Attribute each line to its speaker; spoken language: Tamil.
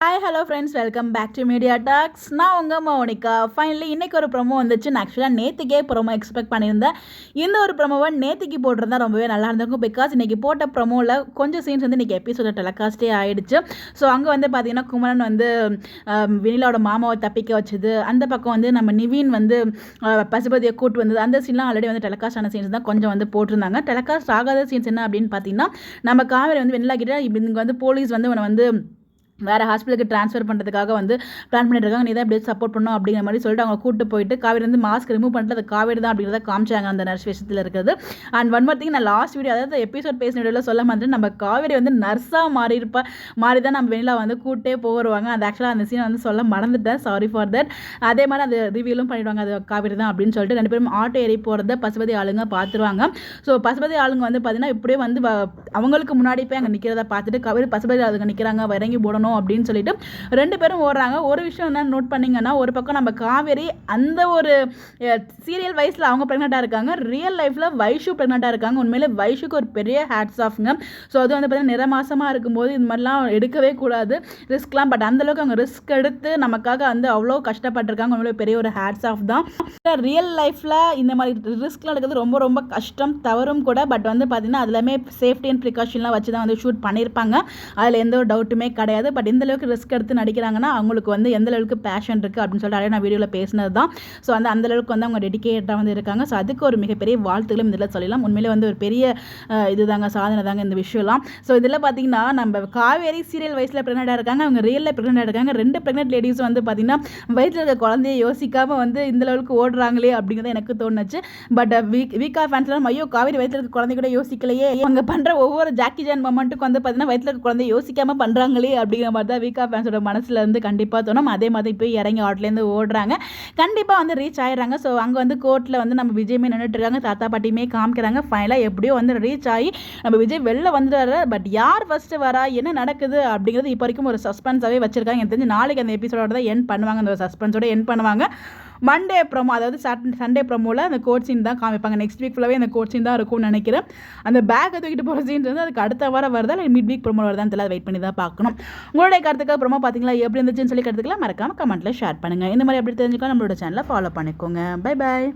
Speaker 1: Hi hello friends, welcome back to Media Talks. நான் உங்கள் மோனிகா. ஃபைனலி இன்றைக்கி ஒரு ப்ரொமோ வந்துச்சு. நான் ஆக்சுவலாக நேற்றுக்கே ப்ரொமோ எக்ஸ்பெக்ட் பண்ணியிருந்தேன். இந்த ஒரு ப்ரொமோவை நேற்றுக்கு போட்டிருந்தா ரொம்பவே நல்லா இருந்திருக்கும். பிகாஸ் இன்றைக்கி போட்ட ப்ரொமோவில் கொஞ்சம் சீன்ஸ் வந்து இன்றைக்கி எபிசோட டெலகாஸ்டே ஆகிடுச்சு. ஸோ அங்கே வந்து பார்த்திங்கன்னா குமரன் வந்து வினிலாவோட மாமாவை தப்பிக்க வச்சது, அந்த பக்கம் வந்து நம்ம நிவின் வந்து பசுபதியை கூட்டு வந்தது, அந்த சீன்லாம் ஆல்ரெடி வந்து டெலகாஸ்ட் ஆன சீன்ஸ் தான் கொஞ்சம் வந்து போட்டிருந்தாங்க. டெலகாஸ்ட் ஆகாத சீன்ஸ் என்ன அப்படின்னு பார்த்தீங்கன்னா, நம்ம காவேரி வந்து வெண்ணிலா கிட்ட இங்கே வந்து போலீஸ் வந்து உன்னை வந்து வேறு ஹாஸ்பிட்டலுக்கு ட்ரான்ஸ்ஃபர் பண்ணுறதுக்காக வந்து பிளான் பண்ணிட்டு இருக்காங்க, நீ தான் இப்படி சப்போர்ட் பண்ணணும் அப்படிங்கிற மாதிரி சொல்லிட்டு அவங்க கூட்டு போயிட்டு காவேரி வந்து மாஸ்க் ரிமூவ் பண்ணிட்டு அது காவேரி தான் அப்படிங்கிறத காமிச்சாங்க அந்த நர்ஸ் விஷயத்தில் இருக்கிறது. அண்ட் ஒன் மோர் திங், நான் லாஸ்ட் வீடியோ அதாவது எபிசோட் பேசின வீடியோவில் சொல்ல மாதிரி நம்ம காவேரி வந்து நர்ஸாக மாறி தான் நம்ம வெளியில் வந்து கூட்டே போடுவாங்க. அது ஆக்சுவலாக அந்த சீனை வந்து சொல்ல மறந்துட்டேன், சாரி ஃபார் தட். அதே மாதிரி அது ரிவியூலும் பண்ணிவிடுவாங்க அது காவேரி தான் அப்படின்னு சொல்லிட்டு. ரெண்டு பேரும் ஆட்டோ ஏறி போகிறத பசுபதி ஆளுங்க பார்த்துருவாங்க. ஸோ பசுபதி ஆளுங்க வந்து பார்த்தீங்கன்னா இப்படியே வந்து அவங்களுக்கு முன்னாடி போய் அங்கே நிற்கிறத பார்த்துட்டு காவேரி பசுபதி ஆளுங்க நிற்கிறாங்க, இறங்கி போடணும் அப்படின்னு சொல்லிட்டு ரெண்டு பேரும் ஓடுறாங்க. ஒரு விஷயம் என்ன நோட் பண்ணீங்கன்னா, ஒரு பக்கம் நம்ம காவேரி அந்த ஒரு சீரியல் வைஸ்ல அவங்க பிரெக்னெண்டா இருக்காங்க, ரியல் லைஃப்ல வைஷு பிரெக்னெண்டா இருக்காங்க. உண்மையிலே வைஷுக்கு ஒரு பெரிய ஹேட்ஸ் ஆஃப்ங்க. ஸோ அது வந்து பார்த்தீங்கன்னா நிறமாசமா இருக்கும்போது இது மாதிரிலாம் எடுக்கவே கூடாது ரிஸ்க்லாம். பட் அந்த அளவுக்கு அவங்க ரிஸ்க் எடுத்து நமக்காக வந்து அவ்வளோ கஷ்டப்பட்டிருக்காங்க. உண்மையிலே பெரிய ஒரு ஹேட்ஸ் ஆஃப் தான். ரியல் லைஃப்ல இந்த மாதிரி ரிஸ்க்லாம் எடுக்கிறது ரொம்ப ரொம்ப கஷ்டம், தவறும் கூட. பட் வந்து பார்த்தீங்கன்னா அதுலமே சேஃப்டி அண்ட் ப்ரிகாஷன்லாம் வச்சு தான் வந்து ஷூட் பண்ணியிருப்பாங்க. அதில் எந்த ஒரு டவுட்டுமே கிடையாது. பட் இந்த அளவுக்கு ரிஸ்க் எடுத்து நடிக்கிறாங்கன்னா அவங்களுக்கு வந்து எந்த அளவுக்கு பேஷன் இருக்குது அப்படின்னு சொல்லிட்டு நான் வீடியோவில் பேசினது தான். ஸோ அந்த அளவுக்கு வந்து அவங்க டெடிக்கேட்டாக வந்து இருக்காங்க. ஸோ அதுக்கு ஒரு மிகப்பெரிய வாழ்த்துக்களும் இதில் சொல்லலாம். உண்மையிலே வந்து ஒரு பெரிய இதுதாங்க, சாதனை தாங்க இந்த விஷயம்லாம். ஸோ இதில் பார்த்தீங்கன்னா நம்ம காவேரி சீரியல் வயசில் ப்ரெக்னெண்டாக இருக்காங்க, அவங்க ரியலில் ப்ரெக்னெண்டாக இருக்காங்க. ரெண்டு ப்ரெக்னென்ட் லேடிஸும் வந்து பார்த்தீங்கன்னா வயிற்றில் இருக்க குழந்தைய யோசிக்காமல் வந்து இந்த அளவுக்கு ஓடுறாங்களே அப்படிங்கிறது எனக்கு தோணுச்சு. பட் வீக்கா ஃபேன்ஸ்லாம் ஐயோ காவேரி வயிற்றில் இருக்க குழந்தை கூட யோசிக்கலையே, அவங்க பண்ணுற ஒவ்வொரு ஜாக்கி ஜான் மொமெண்ட்டுக்கு வந்து பார்த்தீங்கன்னா வயிற்றில் இருக்க குழந்தைய யோசிக்காமல் பண்ணுறாங்களே அப்படிங்கிற மாதிரி தான் வீக்கா ஃபேன்ஸோட மனசில் இருந்து கண்டிப்பாக தோணும். அதே மாதிரி போய் இறங்கி ஆட்லேருந்து ஓடுறாங்க, கண்டிப்பாக வந்து ரீச் ஆயிடுறாங்க. ஸோ அங்கே வந்து கோர்ட்டில் வந்து நம்ம விஜயமே நின்றுட்டு இருக்காங்க, தாத்தா பாட்டியுமே காமிக்கிறாங்க. ஃபைனலாக எப்படியோ வந்து ரீச் ஆகி நம்ம விஜய் வெளில வந்துடுறாரு. பட் யார் ஃபஸ்ட்டு வரா, என்ன நடக்குது அப்படிங்கிறது இப்போ வரைக்கும் ஒரு சஸ்பென்ஸாகவே வச்சிருக்காங்க. எனக்கு தெரிஞ்சு நாளைக்கு அந்த எபிசோட தான் என் பண்ணுவாங்க, அந்த சஸ்பென்ஸோட என் பண்ணுவாங்க. மண்டே ப்ரோமோ அதாவது சண்டே ப்ரோமோவில் அந்த கோட் சீன் தான் காமிப்பாங்க. நெக்ஸ்ட் வீக் ஃபுல்லாகவே அந்த கோட் சீன் தான் இருக்கும்னு நினைக்கிறேன். அந்த பேக்கை தூக்கிட்டு போகிற சீன்ஸ் வந்து அதுக்கு அடுத்த வாரம் வருதா இல்லை மிட் வீக் ப்ரோமோ வருதான்னு தெரியல, வெயிட் பண்ணி தான் பார்க்கணும். உங்களுடைய கருத்துக்காக ப்ரோமோ பார்த்தீங்களா, எப்படி இருந்துச்சுன்னு சொல்லி கருத்துக்கலாம் மறக்காமல் கமெண்ட்டில் ஷேர் பண்ணுங்கள். இந்த மாதிரி எப்படி தெரிஞ்சுக்கலாம் நம்மளோட சேனலை ஃபாலோ பண்ணிக்கோங்க. Bye bye.